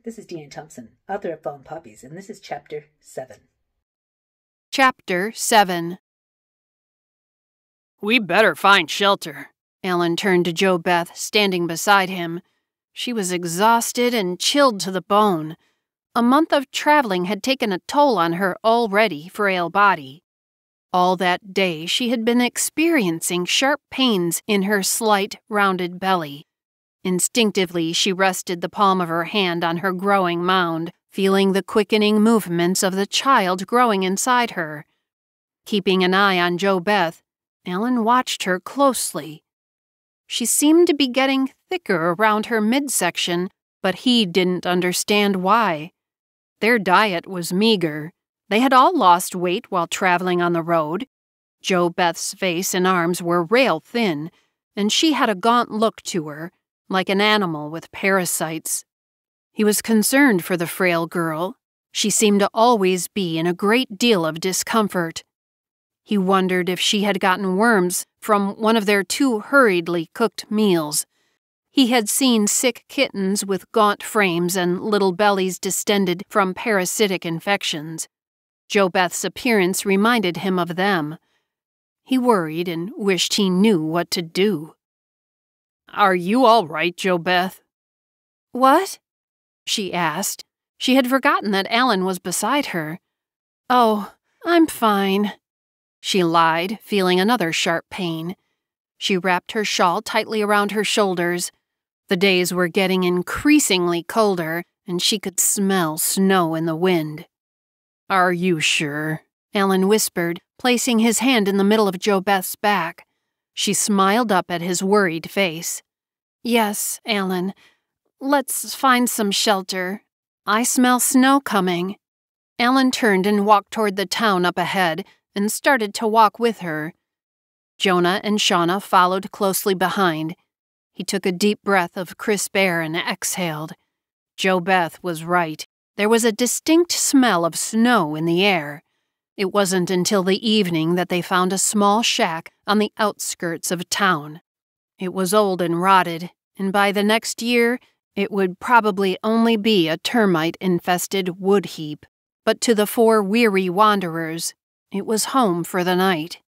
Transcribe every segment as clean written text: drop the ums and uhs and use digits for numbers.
This is Deena Thomson, author of Poppies, and this is Chapter 7. Chapter 7. "We better find shelter." Alan turned to Jobeth, standing beside him. She was exhausted and chilled to the bone. A month of traveling had taken a toll on her already frail body. All that day she had been experiencing sharp pains in her slight, rounded belly. Instinctively, she rested the palm of her hand on her growing mound, feeling the quickening movements of the child growing inside her. Keeping an eye on Jobeth, Alan watched her closely. She seemed to be getting thicker around her midsection, but he didn't understand why. Their diet was meager. They had all lost weight while traveling on the road. Jobeth's face and arms were rail thin, and she had a gaunt look to her, like an animal with parasites. He was concerned for the frail girl. She seemed to always be in a great deal of discomfort. He wondered if she had gotten worms from one of their too hurriedly cooked meals. He had seen sick kittens with gaunt frames and little bellies distended from parasitic infections. Jobeth's appearance reminded him of them. He worried and wished he knew what to do. "Are you all right, Jobeth?" "What?" she asked. She had forgotten that Alan was beside her. "Oh, I'm fine," she lied, feeling another sharp pain. She wrapped her shawl tightly around her shoulders. The days were getting increasingly colder, and she could smell snow in the wind. "Are you sure?" Alan whispered, placing his hand in the middle of Jobeth's back. She smiled up at his worried face. "Yes, Alan. Let's find some shelter. I smell snow coming." Alan turned and walked toward the town up ahead and started to walk with her. Jonah and Shauna followed closely behind. He took a deep breath of crisp air and exhaled. Jobeth was right. There was a distinct smell of snow in the air. It wasn't until the evening that they found a small shack on the outskirts of town. It was old and rotted, and by the next year, it would probably only be a termite-infested wood heap. But to the 4 weary wanderers, it was home for the night.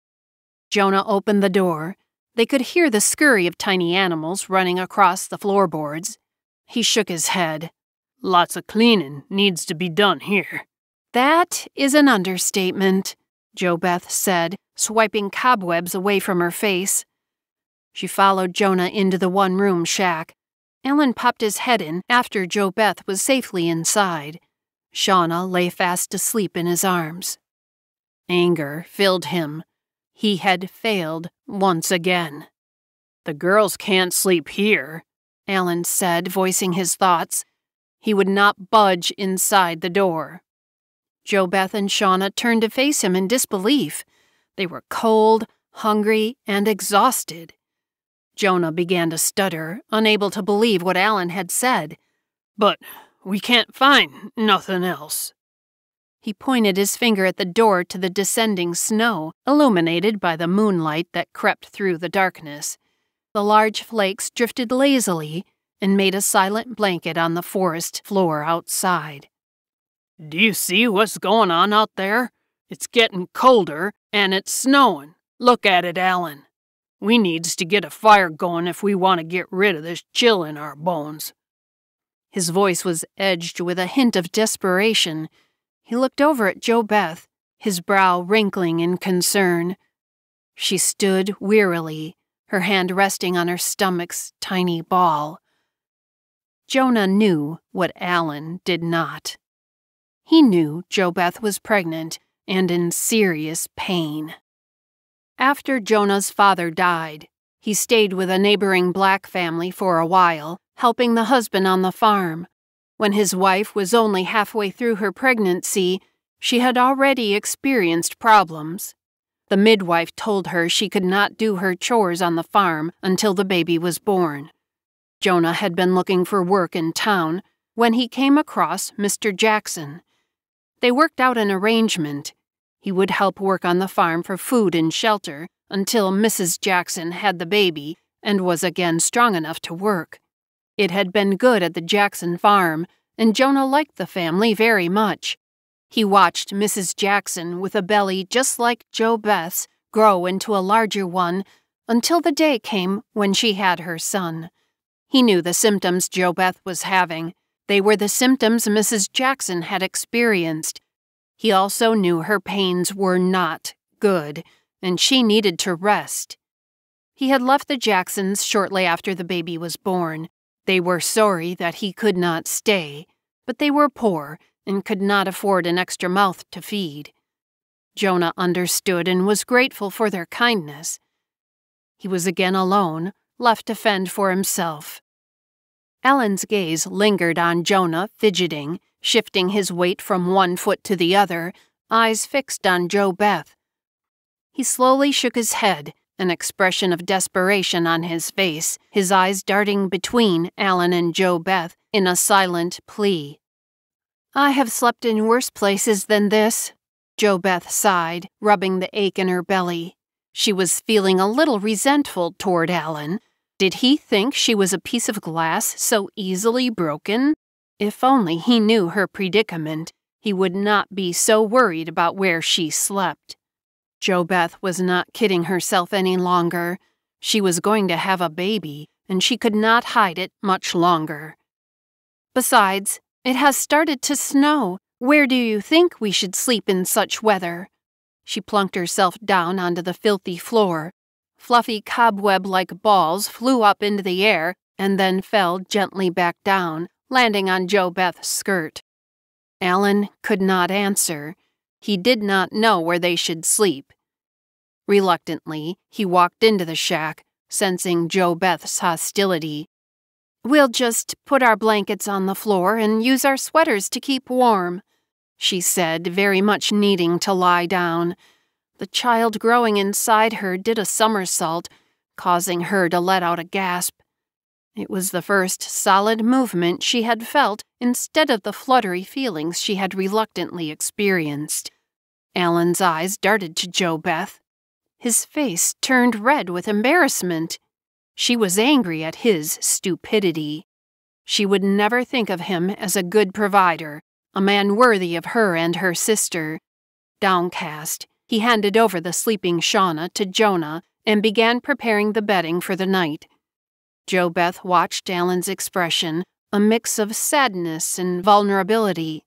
Jonah opened the door. They could hear the scurry of tiny animals running across the floorboards. He shook his head. "Lots of cleaning needs to be done here." "That is an understatement," Jobeth said, swiping cobwebs away from her face. She followed Jonah into the one-room shack. Alan popped his head in after Jobeth was safely inside. Shauna lay fast asleep in his arms. Anger filled him. He had failed once again. "The girls can't sleep here," Alan said, voicing his thoughts. He would not budge inside the door. Jobeth and Shauna turned to face him in disbelief. They were cold, hungry, and exhausted. Jonah began to stutter, unable to believe what Alan had said. "But we can't find nothing else." He pointed his finger at the door to the descending snow, illuminated by the moonlight that crept through the darkness. The large flakes drifted lazily and made a silent blanket on the forest floor outside. "Do you see what's going on out there? It's getting colder, and it's snowing. Look at it, Alan. We needs to get a fire going if we want to get rid of this chill in our bones." His voice was edged with a hint of desperation. He looked over at Jobeth, his brow wrinkling in concern. She stood wearily, her hand resting on her stomach's tiny ball. Jonah knew what Alan did not. He knew Jobeth was pregnant and in serious pain. After Jonah's father died, he stayed with a neighboring black family for a while, helping the husband on the farm. When his wife was only halfway through her pregnancy, she had already experienced problems. The midwife told her she could not do her chores on the farm until the baby was born. Jonah had been looking for work in town when he came across Mr. Jackson. They worked out an arrangement. He would help work on the farm for food and shelter until Mrs. Jackson had the baby and was again strong enough to work. It had been good at the Jackson farm, and Jonah liked the family very much. He watched Mrs. Jackson with a belly just like Jobeth's grow into a larger one until the day came when she had her son. He knew the symptoms Jobeth was having. They were the symptoms Mrs. Jackson had experienced. He also knew her pains were not good, and she needed to rest. He had left the Jacksons shortly after the baby was born. They were sorry that he could not stay, but they were poor and could not afford an extra mouth to feed. Jonah understood and was grateful for their kindness. He was again alone, left to fend for himself. Ellen's gaze lingered on Jonah, fidgeting, shifting his weight from one foot to the other, eyes fixed on Jobeth. He slowly shook his head, an expression of desperation on his face, his eyes darting between Alan and Jobeth in a silent plea. "I have slept in worse places than this," Jobeth sighed, rubbing the ache in her belly. She was feeling a little resentful toward Alan. Did he think she was a piece of glass so easily broken? If only he knew her predicament, he would not be so worried about where she slept. Jobeth was not kidding herself any longer. She was going to have a baby, and she could not hide it much longer. "Besides, it has started to snow. Where do you think we should sleep in such weather?" She plunked herself down onto the filthy floor. Fluffy cobweb-like balls flew up into the air and then fell gently back down, landing on Jobeth's skirt. Alan could not answer. He did not know where they should sleep. Reluctantly, he walked into the shack, sensing Jobeth's hostility. "We'll just put our blankets on the floor and use our sweaters to keep warm," she said, very much needing to lie down. The child growing inside her did a somersault, causing her to let out a gasp. It was the first solid movement she had felt instead of the fluttery feelings she had reluctantly experienced. Alan's eyes darted to Jobeth. His face turned red with embarrassment. She was angry at his stupidity. She would never think of him as a good provider, a man worthy of her and her sister. Downcast, he handed over the sleeping Shauna to Jonah and began preparing the bedding for the night. Jobeth watched Alan's expression, a mix of sadness and vulnerability.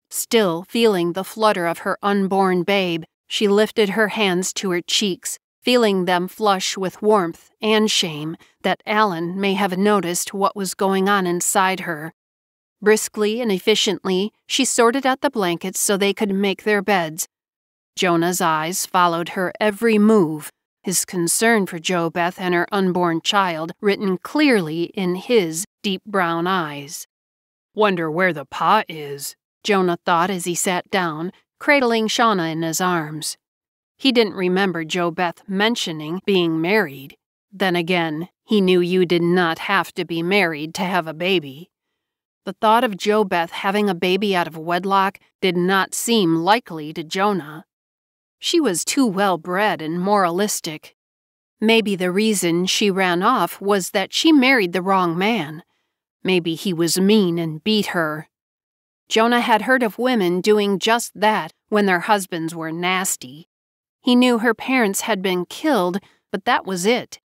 Still feeling the flutter of her unborn babe, she lifted her hands to her cheeks, feeling them flush with warmth and shame that Alan may have noticed what was going on inside her. Briskly and efficiently, she sorted out the blankets so they could make their beds. Jonah's eyes followed her every move, his concern for Jobeth and her unborn child written clearly in his deep brown eyes. "Wonder where the pot is," Jonah thought as he sat down, cradling Shauna in his arms. He didn't remember Jobeth mentioning being married. Then again, he knew you did not have to be married to have a baby. The thought of Jobeth having a baby out of wedlock did not seem likely to Jonah. She was too well-bred and moralistic. Maybe the reason she ran off was that she married the wrong man. Maybe he was mean and beat her. Jonah had heard of women doing just that when their husbands were nasty. He knew her parents had been killed, but that was it.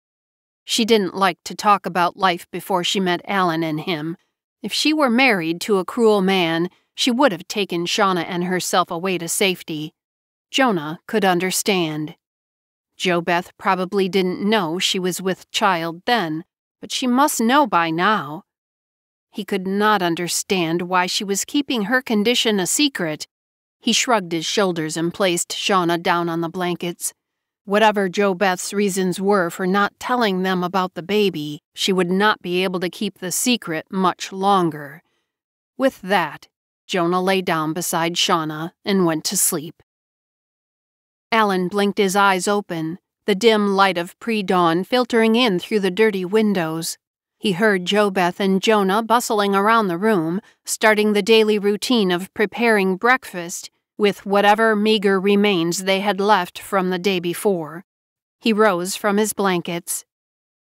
She didn't like to talk about life before she met Alan and him. If she were married to a cruel man, she would have taken Shauna and herself away to safety. Jonah could understand. Jobeth probably didn't know she was with child then, but she must know by now. He could not understand why she was keeping her condition a secret. He shrugged his shoulders and placed Shauna down on the blankets. Whatever Jobeth's reasons were for not telling them about the baby, she would not be able to keep the secret much longer. With that, Jonah lay down beside Shauna and went to sleep. Alan blinked his eyes open, the dim light of pre-dawn filtering in through the dirty windows. He heard Jobeth and Jonah bustling around the room, starting the daily routine of preparing breakfast with whatever meager remains they had left from the day before. He rose from his blankets.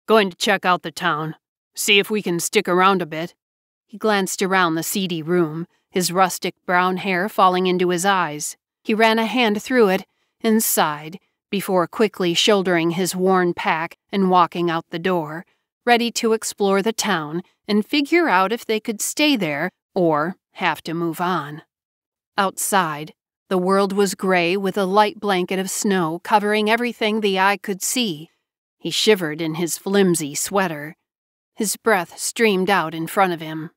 "Going to check out the town. See if we can stick around a bit." He glanced around the seedy room, his rustic brown hair falling into his eyes. He ran a hand through it and sighed before quickly shouldering his worn pack and walking out the door, ready to explore the town and figure out if they could stay there or have to move on. Outside, the world was gray with a light blanket of snow covering everything the eye could see. He shivered in his flimsy sweater. His breath streamed out in front of him.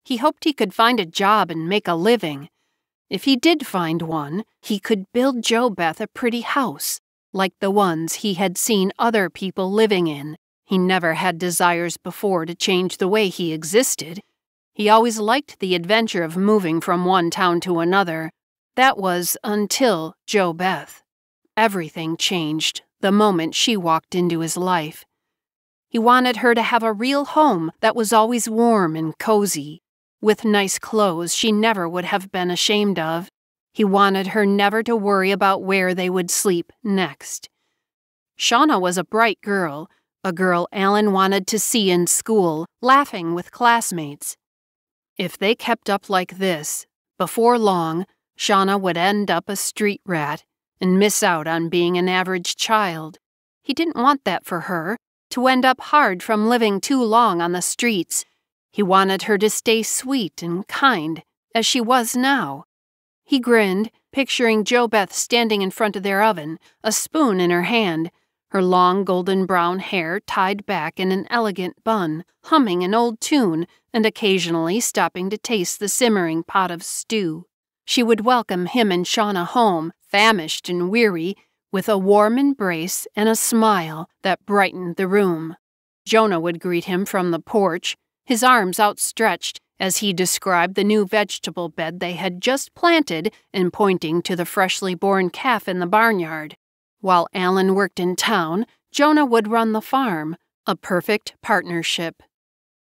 He hoped he could find a job and make a living. If he did find one, he could build Jobeth a pretty house, like the ones he had seen other people living in. He never had desires before to change the way he existed. He always liked the adventure of moving from one town to another. That was until Jobeth. Everything changed the moment she walked into his life. He wanted her to have a real home that was always warm and cozy, with nice clothes she never would have been ashamed of. He wanted her never to worry about where they would sleep next. Shauna was a bright girl, a girl Alan wanted to see in school, laughing with classmates. If they kept up like this, before long, Shauna would end up a street rat and miss out on being an average child. He didn't want that for her, to end up hard from living too long on the streets. He wanted her to stay sweet and kind, as she was now. He grinned, picturing Jobeth standing in front of their oven, a spoon in her hand, her long golden brown hair tied back in an elegant bun, humming an old tune and occasionally stopping to taste the simmering pot of stew. She would welcome him and Shauna home, famished and weary, with a warm embrace and a smile that brightened the room. Jonah would greet him from the porch, his arms outstretched as he described the new vegetable bed they had just planted and pointing to the freshly born calf in the barnyard. While Alan worked in town, Jonah would run the farm, a perfect partnership.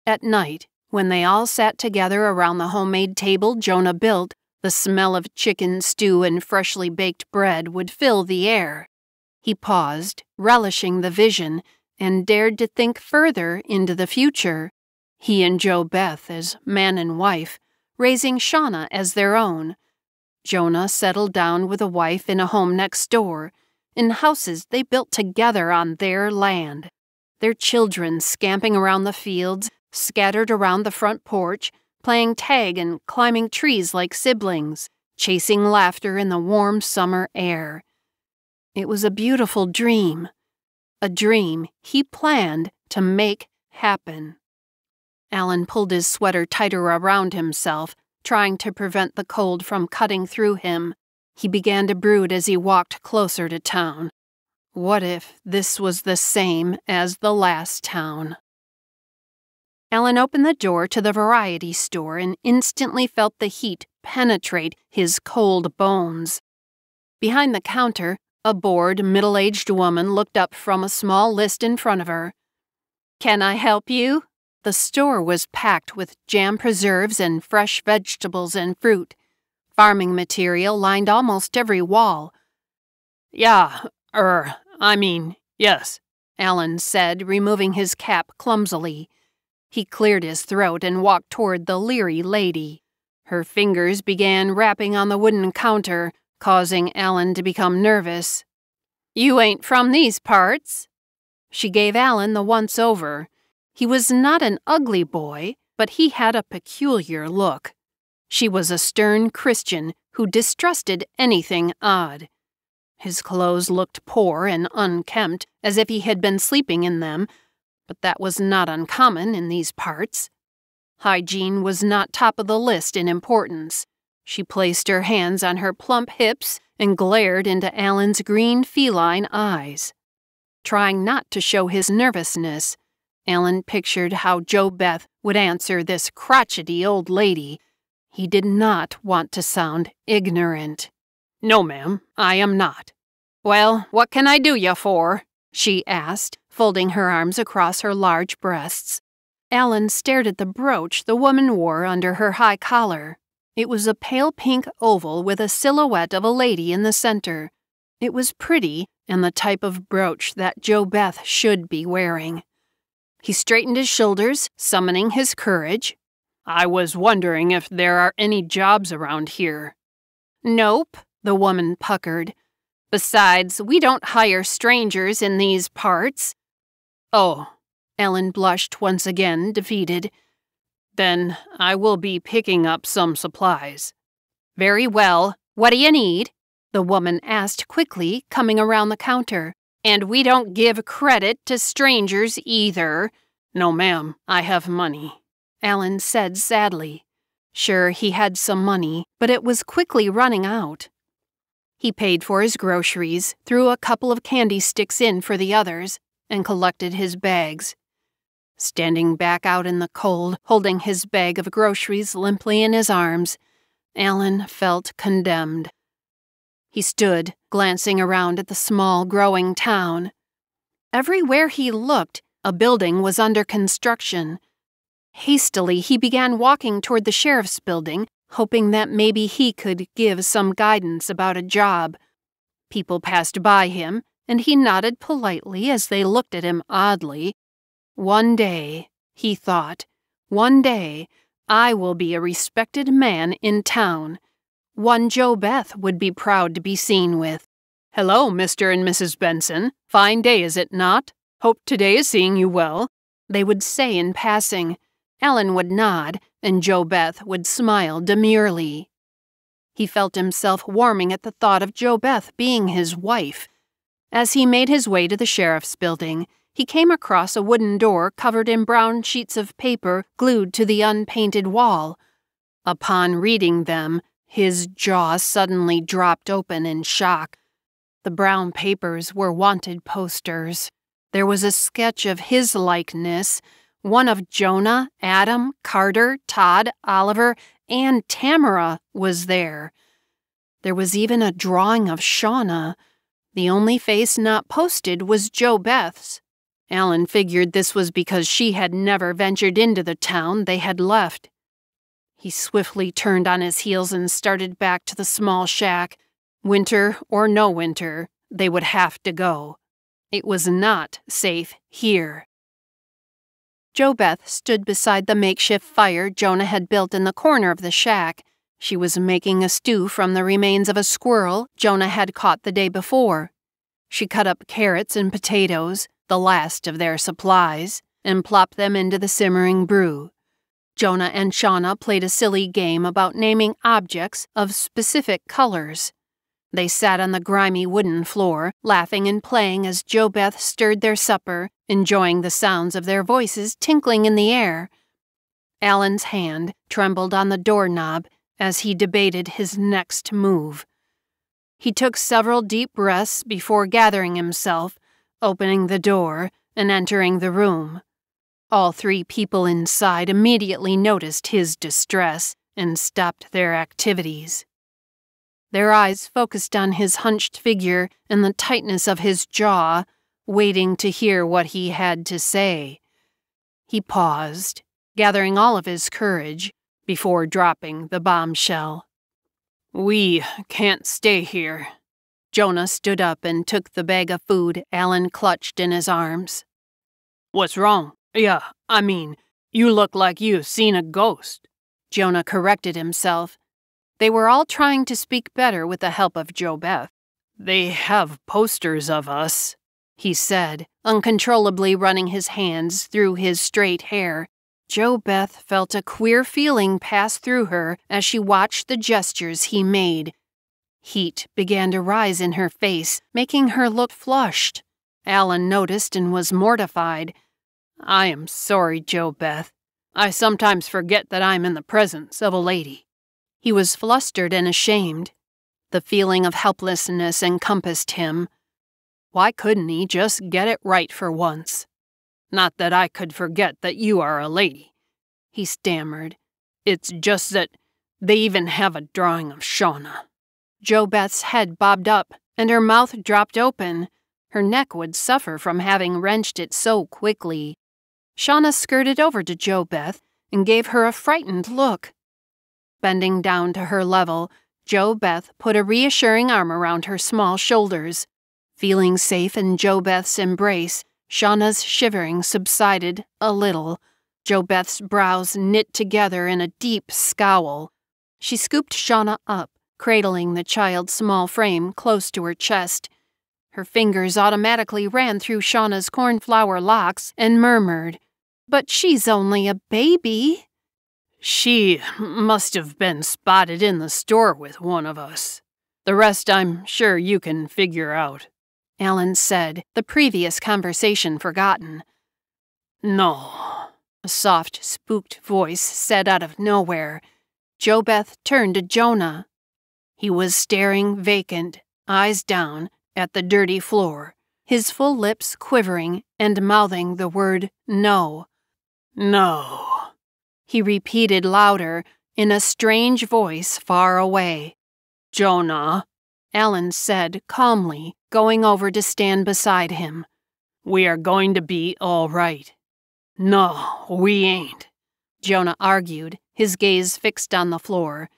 At night, when they all sat together around the homemade table Jonah built, the smell of chicken stew and freshly baked bread would fill the air. He paused, relishing the vision, and dared to think further into the future. He and Jobeth as man and wife, raising Shauna as their own. Jonah settled down with a wife in a home next door, in houses they built together on their land. Their children scamping around the fields, scattered around the front porch, playing tag and climbing trees like siblings, chasing laughter in the warm summer air. It was a beautiful dream, a dream he planned to make happen. Alan pulled his sweater tighter around himself, trying to prevent the cold from cutting through him. He began to brood as he walked closer to town. What if this was the same as the last town? Alan opened the door to the variety store and instantly felt the heat penetrate his cold bones. Behind the counter, a bored, middle-aged woman looked up from a small list in front of her. "Can I help you?" The store was packed with jam preserves and fresh vegetables and fruit. Farming material lined almost every wall. Yes, Alan said, removing his cap clumsily. He cleared his throat and walked toward the leery lady. Her fingers began rapping on the wooden counter, causing Alan to become nervous. "You ain't from these parts?" She gave Alan the once-over. He was not an ugly boy, but he had a peculiar look. She was a stern Christian who distrusted anything odd. His clothes looked poor and unkempt, as if he had been sleeping in them, but that was not uncommon in these parts. Hygiene was not top of the list in importance. She placed her hands on her plump hips and glared into Alan's green feline eyes. Trying not to show his nervousness, Alan pictured how Jobeth would answer this crotchety old lady. He did not want to sound ignorant. "No, ma'am, I am not." "Well, what can I do you for?" she asked, folding her arms across her large breasts. Alan stared at the brooch the woman wore under her high collar. It was a pale pink oval with a silhouette of a lady in the center. It was pretty and the type of brooch that Jobeth should be wearing. He straightened his shoulders, summoning his courage. I was wondering if there are any jobs around here." "Nope," the woman puckered. "Besides, we don't hire strangers in these parts." "Oh," Ellen blushed once again, defeated. "then I will be picking up some supplies." "Very well. What do you need?" the woman asked quickly, coming around the counter. "And we don't give credit to strangers either." "No, ma'am, I have money," Alan said sadly. Sure, he had some money, but it was quickly running out. He paid for his groceries, threw a couple of candy sticks in for the others, and collected his bags. Standing back out in the cold, holding his bag of groceries limply in his arms, Alan felt condemned. He stood, glancing around at the small, growing town. Everywhere he looked, a building was under construction. Hastily, he began walking toward the sheriff's building, hoping that maybe he could give some guidance about a job. People passed by him, and he nodded politely as they looked at him oddly. One day, he thought, one day, I will be a respected man in town. One Jobeth would be proud to be seen with. "Hello, Mr. and Mrs. Benson. Fine day, is it not? Hope today is seeing you well," they would say in passing. Alan would nod, and Jobeth would smile demurely. He felt himself warming at the thought of Jobeth being his wife. As he made his way to the sheriff's building, he came across a wooden door covered in brown sheets of paper glued to the unpainted wall. Upon reading them, his jaw suddenly dropped open in shock. The brown papers were wanted posters. There was a sketch of his likeness, one of Jonah, Adam, Carter, Todd, Oliver, and Tamara was there. There was even a drawing of Shauna. The only face not posted was Jobeth's. Alan figured this was because she had never ventured into the town they had left. He swiftly turned on his heels and started back to the small shack. Winter or no winter, they would have to go. It was not safe here. Jobeth stood beside the makeshift fire Jonah had built in the corner of the shack. She was making a stew from the remains of a squirrel Jonah had caught the day before. She cut up carrots and potatoes, the last of their supplies, and plopped them into the simmering brew. Jonah and Shauna played a silly game about naming objects of specific colors. They sat on the grimy wooden floor, laughing and playing as Jobeth stirred their supper, enjoying the sounds of their voices tinkling in the air. Alan's hand trembled on the doorknob as he debated his next move. He took several deep breaths before gathering himself, opening the door, and entering the room. All three people inside immediately noticed his distress and stopped their activities. Their eyes focused on his hunched figure and the tightness of his jaw, waiting to hear what he had to say. He paused, gathering all of his courage, before dropping the bombshell. "We can't stay here." Jonah stood up and took the bag of food Alan clutched in his arms. "What's wrong? Yeah, I mean, you look like you've seen a ghost." Jonah corrected himself. They were all trying to speak better with the help of Jobeth. "They have posters of us," he said, uncontrollably running his hands through his straight hair. Jobeth felt a queer feeling pass through her as she watched the gestures he made. Heat began to rise in her face, making her look flushed. Alan noticed and was mortified. "I am sorry, Jobeth. I sometimes forget that I'm in the presence of a lady." He was flustered and ashamed. The feeling of helplessness encompassed him. Why couldn't he just get it right for once? "Not that I could forget that you are a lady," he stammered. "It's just that they even have a drawing of Shauna." Jobeth's head bobbed up, and her mouth dropped open. Her neck would suffer from having wrenched it so quickly. Shauna skirted over to Jobeth and gave her a frightened look. Bending down to her level, Jobeth put a reassuring arm around her small shoulders. Feeling safe in Jobeth's embrace, Shauna's shivering subsided a little. Jobeth's brows knit together in a deep scowl. She scooped Shauna up, cradling the child's small frame close to her chest. Her fingers automatically ran through Shauna's cornflower locks and murmured, "But she's only a baby." "She must have been spotted in the store with one of us. The rest I'm sure you can figure out," Alan said, the previous conversation forgotten. "No," a soft, spooked voice said out of nowhere. Jobeth turned to Jonah. He was staring vacant, eyes down, at the dirty floor, his full lips quivering and mouthing the word no. "No," he repeated louder, in a strange voice far away. "Jonah," Alan said calmly, going over to stand beside him. "We are going to be all right." "No, we ain't," Jonah argued, his gaze fixed on the floor.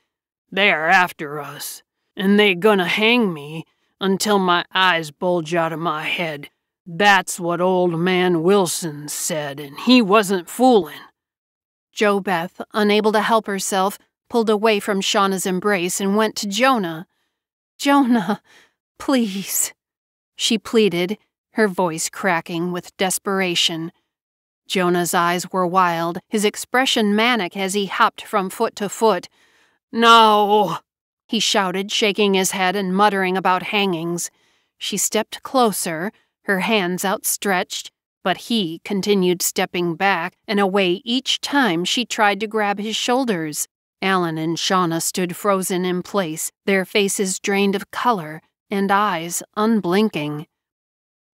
"They're after us, and they gonna hang me until my eyes bulge out of my head. That's what old man Wilson said, and he wasn't fooling." Jobeth, unable to help herself, pulled away from Shauna's embrace and went to Jonah. "Jonah, please," she pleaded, her voice cracking with desperation. Jonah's eyes were wild, his expression manic as he hopped from foot to foot. "No!" he shouted, shaking his head and muttering about hangings. She stepped closer, her hands outstretched, but he continued stepping back and away each time she tried to grab his shoulders. Alan and Shauna stood frozen in place, their faces drained of color and eyes unblinking.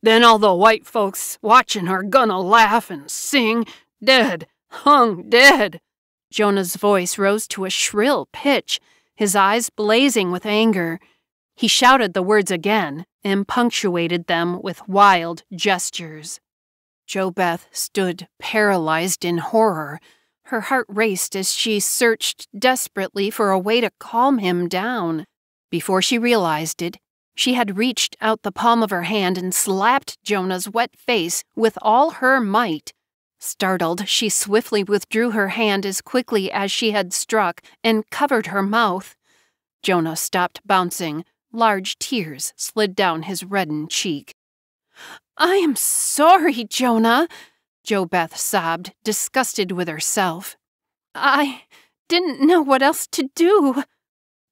"Then all the white folks watching are gonna laugh and sing, 'Dead, hung dead.'" Jonah's voice rose to a shrill pitch, his eyes blazing with anger. He shouted the words again and punctuated them with wild gestures. Jobeth stood paralyzed in horror. Her heart raced as she searched desperately for a way to calm him down. Before she realized it, she had reached out the palm of her hand and slapped Jonah's wet face with all her might. Startled, she swiftly withdrew her hand as quickly as she had struck and covered her mouth. Jonah stopped bouncing. Large tears slid down his reddened cheek. "I am sorry, Jonah," Jobeth sobbed, disgusted with herself. "I didn't know what else to do."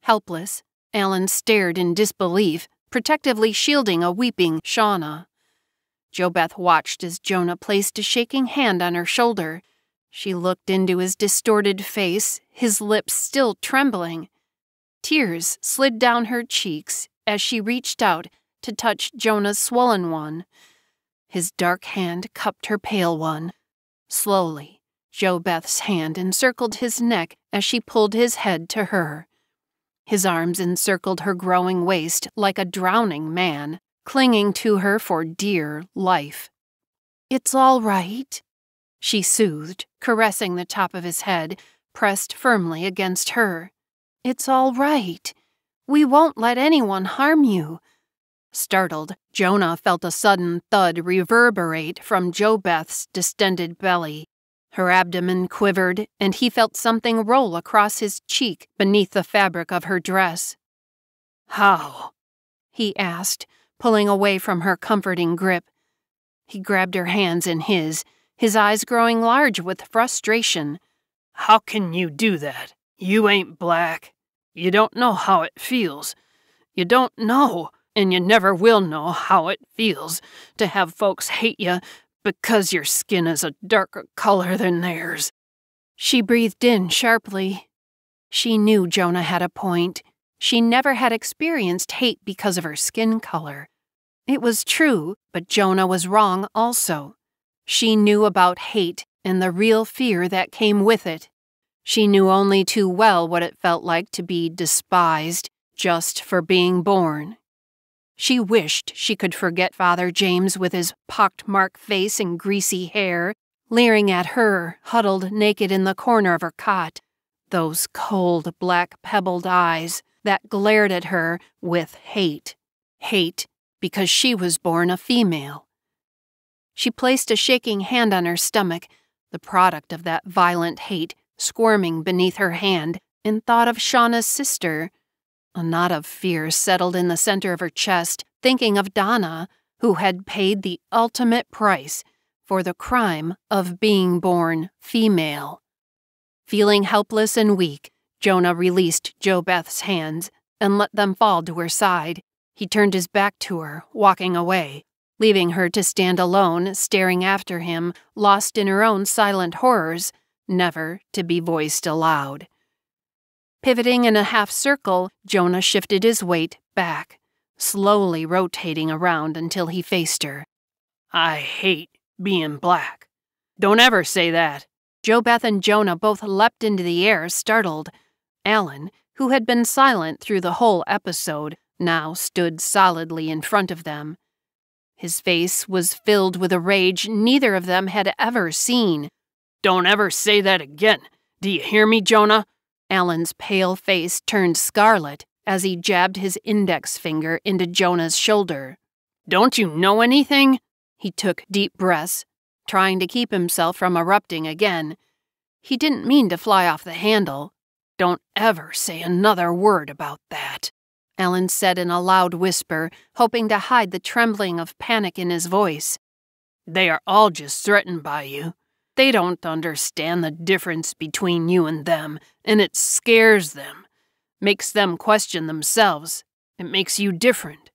Helpless, Alan stared in disbelief, protectively shielding a weeping Shauna. Jobeth watched as Jonah placed a shaking hand on her shoulder. She looked into his distorted face, his lips still trembling. Tears slid down her cheeks as she reached out to touch Jonah's swollen one. His dark hand cupped her pale one. Slowly, Jobeth's hand encircled his neck as she pulled his head to her. His arms encircled her growing waist like a drowning man, clinging to her for dear life. "It's all right," she soothed, caressing the top of his head, pressed firmly against her. "It's all right. We won't let anyone harm you." Startled, Jonah felt a sudden thud reverberate from Jobeth's distended belly. Her abdomen quivered, and he felt something roll across his cheek beneath the fabric of her dress. "How?" he asked, pulling away from her comforting grip. He grabbed her hands in his eyes growing large with frustration. "How can you do that? You ain't black. You don't know how it feels. You don't know, and you never will know how it feels to have folks hate you because your skin is a darker color than theirs." She breathed in sharply. She knew Jonah had a point. She never had experienced hate because of her skin color. It was true, but Jonah was wrong also. She knew about hate and the real fear that came with it. She knew only too well what it felt like to be despised just for being born. She wished she could forget Father James with his pockmarked face and greasy hair, leering at her, huddled naked in the corner of her cot. Those cold, black, pebbled eyes that glared at her with hate. Hate because she was born a female. She placed a shaking hand on her stomach, the product of that violent hate squirming beneath her hand, and thought of Shauna's sister. A knot of fear settled in the center of her chest, thinking of Donna, who had paid the ultimate price for the crime of being born female. Feeling helpless and weak, Jonah released Jobeth's hands and let them fall to her side. He turned his back to her, walking away, leaving her to stand alone, staring after him, lost in her own silent horrors, never to be voiced aloud. Pivoting in a half-circle, Jonah shifted his weight back, slowly rotating around until he faced her. I hate being black. Don't ever say that. Jobeth and Jonah both leapt into the air, startled. Alan, who had been silent through the whole episode, now stood solidly in front of them. His face was filled with a rage neither of them had ever seen. Don't ever say that again. Do you hear me, Jonah? Alan's pale face turned scarlet as he jabbed his index finger into Jonah's shoulder. Don't you know anything? He took deep breaths, trying to keep himself from erupting again. He didn't mean to fly off the handle. Don't ever say another word about that, Alan said in a loud whisper, hoping to hide the trembling of panic in his voice. They are all just threatened by you. They don't understand the difference between you and them, and it scares them. Makes them question themselves. It makes you different.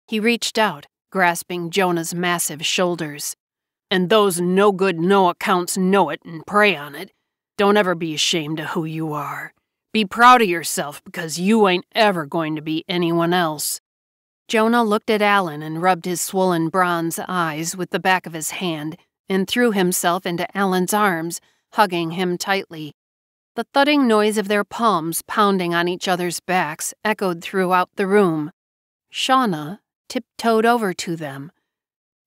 He reached out, grasping Jonah's massive shoulders. And those no-good, no-accounts know it and prey on it. Don't ever be ashamed of who you are. Be proud of yourself because you ain't ever going to be anyone else. Jonah looked at Alan and rubbed his swollen bronze eyes with the back of his hand and threw himself into Alan's arms, hugging him tightly. The thudding noise of their palms pounding on each other's backs echoed throughout the room. Shauna tiptoed over to them.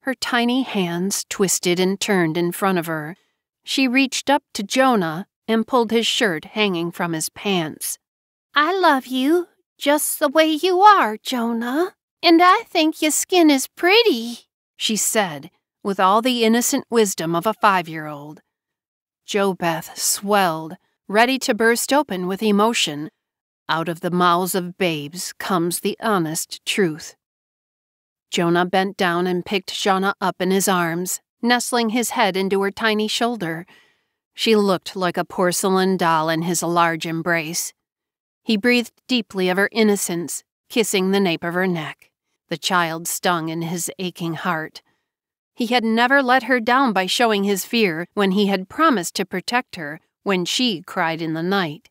Her tiny hands twisted and turned in front of her. She reached up to Jonah and pulled his shirt hanging from his pants. I love you just the way you are, Jonah, and I think your skin is pretty, she said, with all the innocent wisdom of a 5-year-old. Jobeth swelled, ready to burst open with emotion. Out of the mouths of babes comes the honest truth. Jonah bent down and picked Shauna up in his arms, nestling his head into her tiny shoulder. She looked like a porcelain doll in his large embrace. He breathed deeply of her innocence, kissing the nape of her neck. The child stung in his aching heart. He had never let her down by showing his fear when he had promised to protect her when she cried in the night.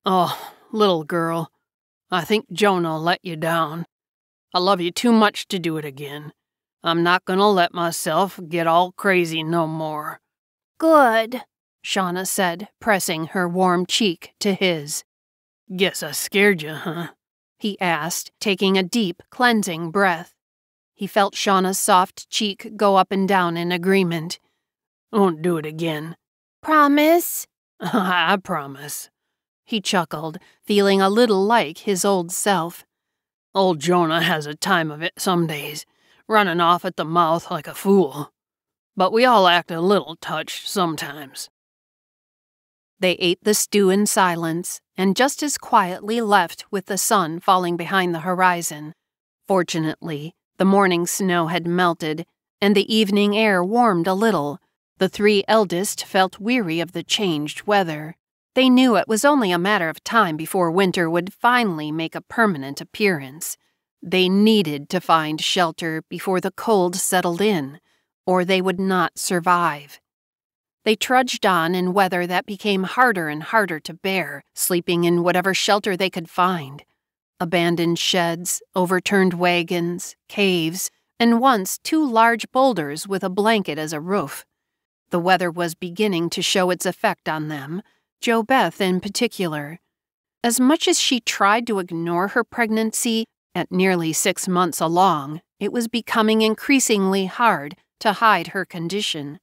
Oh, little girl, I think Jonah let you down. I love you too much to do it again. I'm not gonna let myself get all crazy no more. Good, Shauna said, pressing her warm cheek to his. Guess I scared you, huh? He asked, taking a deep, cleansing breath. He felt Shauna's soft cheek go up and down in agreement. Won't do it again. Promise? I promise. He chuckled, feeling a little like his old self. Old Jonah has a time of it some days, running off at the mouth like a fool. But we all act a little touched sometimes. They ate the stew in silence, and just as quietly left with the sun falling behind the horizon. Fortunately, the morning snow had melted, and the evening air warmed a little. The 3 eldest felt weary of the changed weather. They knew it was only a matter of time before winter would finally make a permanent appearance. They needed to find shelter before the cold settled in, or they would not survive. They trudged on in weather that became harder and harder to bear, sleeping in whatever shelter they could find. Abandoned sheds, overturned wagons, caves, and once 2 large boulders with a blanket as a roof. The weather was beginning to show its effect on them, Jobeth in particular. As much as she tried to ignore her pregnancy, at nearly 6 months along, it was becoming increasingly hard to hide her condition.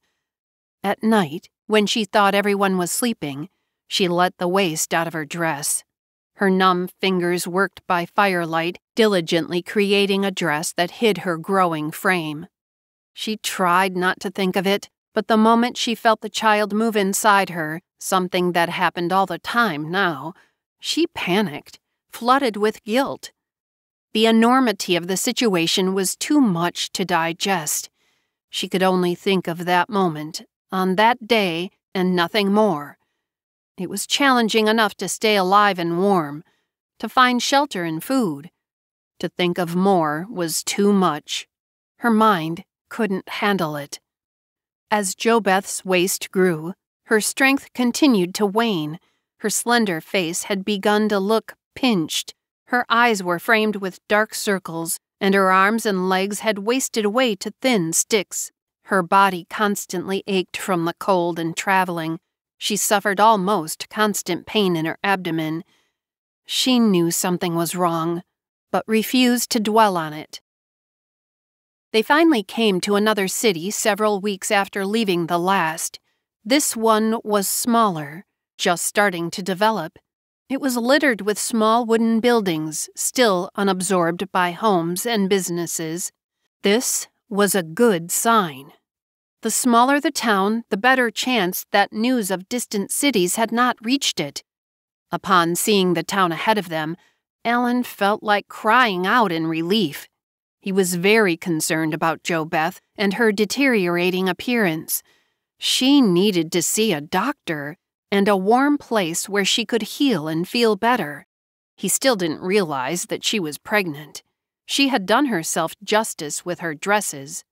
At night, when she thought everyone was sleeping, she let the waist out of her dress. Her numb fingers worked by firelight, diligently creating a dress that hid her growing frame. She tried not to think of it, But the moment she felt the child move inside her, something that happened all the time now, she panicked, flooded with guilt. The enormity of the situation was too much to digest. She could only think of that moment, on that day, and nothing more. It was challenging enough to stay alive and warm, to find shelter and food. To think of more was too much. Her mind couldn't handle it. As Jobeth's waist grew, her strength continued to wane. Her slender face had begun to look pinched. Her eyes were framed with dark circles, and her arms and legs had wasted away to thin sticks. Her body constantly ached from the cold and traveling. She suffered almost constant pain in her abdomen. She knew something was wrong, but refused to dwell on it. They finally came to another city several weeks after leaving the last. This one was smaller, just starting to develop. It was littered with small wooden buildings, still unabsorbed by homes and businesses. This was a good sign. The smaller the town, the better chance that news of distant cities had not reached it. Upon seeing the town ahead of them, Alan felt like crying out in relief. He was very concerned about Jobeth and her deteriorating appearance. She needed to see a doctor and a warm place where she could heal and feel better. He still didn't realize that she was pregnant. She had done herself justice with her dresses.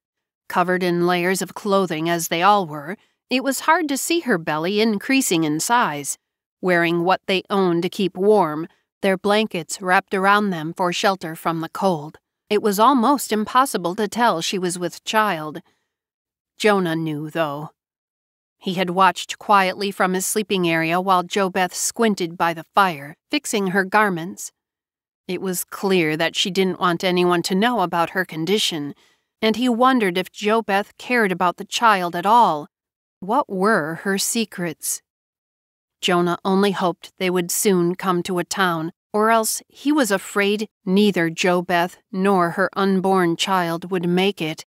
Covered in layers of clothing as they all were, it was hard to see her belly increasing in size. Wearing what they owned to keep warm, their blankets wrapped around them for shelter from the cold, it was almost impossible to tell she was with child. Jonah knew, though. He had watched quietly from his sleeping area while Jobeth squinted by the fire, fixing her garments. It was clear that she didn't want anyone to know about her condition, and he wondered if Jobeth cared about the child at all. What were her secrets? Jonah only hoped they would soon come to a town, or else he was afraid neither Jobeth nor her unborn child would make it.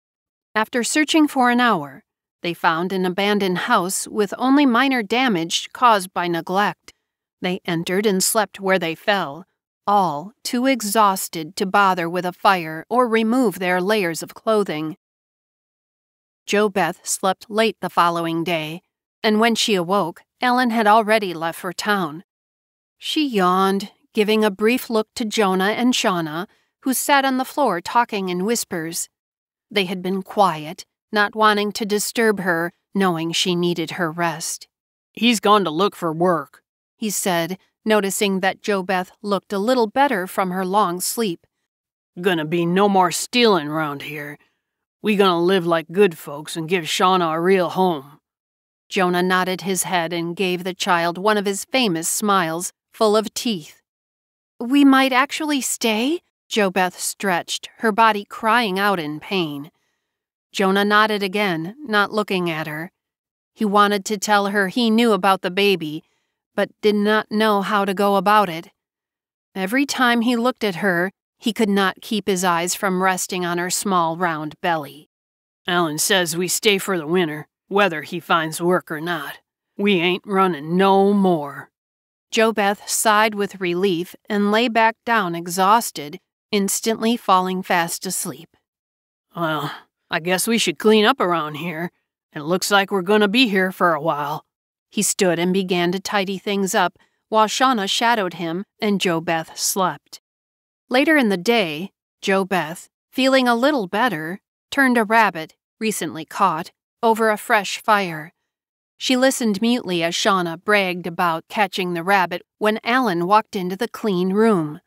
After searching for an hour, they found an abandoned house with only minor damage caused by neglect. They entered and slept where they fell, all too exhausted to bother with a fire or remove their layers of clothing. Jobeth slept late the following day, and when she awoke, Ellen had already left for town. She yawned, giving a brief look to Jonah and Shauna, who sat on the floor talking in whispers. They had been quiet, not wanting to disturb her, knowing she needed her rest. "He's gone to look for work," he said, noticing that Jobeth looked a little better from her long sleep. "Gonna be no more stealing round here. We gonna live like good folks and give Shauna a real home." Jonah nodded his head and gave the child one of his famous smiles, full of teeth. "We might actually stay?" Jobeth stretched, her body crying out in pain. Jonah nodded again, not looking at her. He wanted to tell her he knew about the baby, but did not know how to go about it. Every time he looked at her, he could not keep his eyes from resting on her small, round belly. "Alan says we stay for the winter, whether he finds work or not. We ain't running no more." Jobeth sighed with relief and lay back down exhausted, instantly falling fast asleep. "Well, I guess we should clean up around here. It looks like we're gonna be here for a while." He stood and began to tidy things up while Shauna shadowed him and Jobeth slept. Later in the day, Jobeth, feeling a little better, turned a rabbit, recently caught, over a fresh fire. She listened mutely as Shauna bragged about catching the rabbit when Alan walked into the clean room.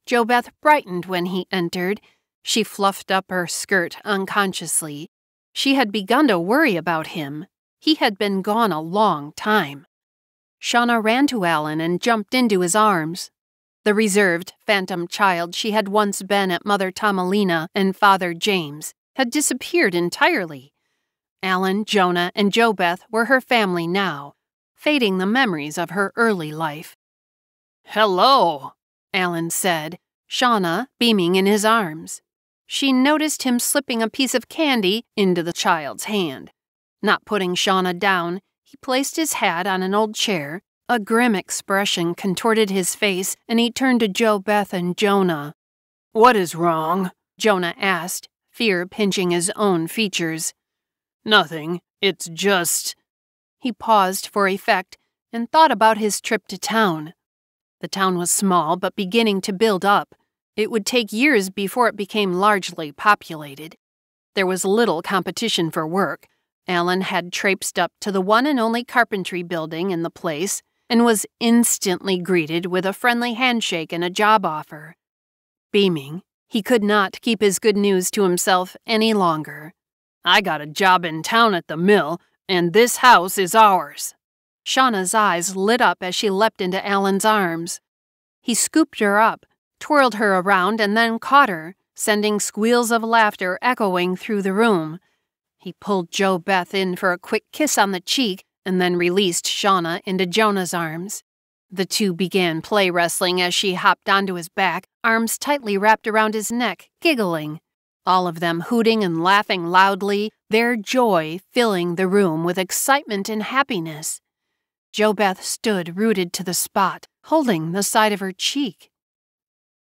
Jobeth brightened when he entered. She fluffed up her skirt unconsciously. She had begun to worry about him. He had been gone a long time. Shauna ran to Alan and jumped into his arms. The reserved, phantom child she had once been at Mother Tomalina and Father James had disappeared entirely. Alan, Jonah, and Jobeth were her family now, fading the memories of her early life. "Hello," Alan said, Shauna beaming in his arms. She noticed him slipping a piece of candy into the child's hand. Not putting Shauna down, he placed his hat on an old chair. A grim expression contorted his face, and he turned to Jobeth and Jonah. "What is wrong?" Jonah asked, fear pinching his own features. "Nothing. It's just—" He paused for effect and thought about his trip to town. The town was small but beginning to build up. It would take years before it became largely populated. There was little competition for work. Alan had traipsed up to the one and only carpentry building in the place and was instantly greeted with a friendly handshake and a job offer. Beaming, he could not keep his good news to himself any longer. "I got a job in town at the mill, and this house is ours." Shauna's eyes lit up as she leapt into Alan's arms. He scooped her up, twirled her around, and then caught her, sending squeals of laughter echoing through the room. He pulled Jobeth in for a quick kiss on the cheek and then released Shauna into Jonah's arms. The two began play wrestling as she hopped onto his back, arms tightly wrapped around his neck, giggling. All of them hooting and laughing loudly, their joy filling the room with excitement and happiness. Jobeth stood rooted to the spot, holding the side of her cheek.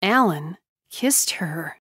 Alan kissed her.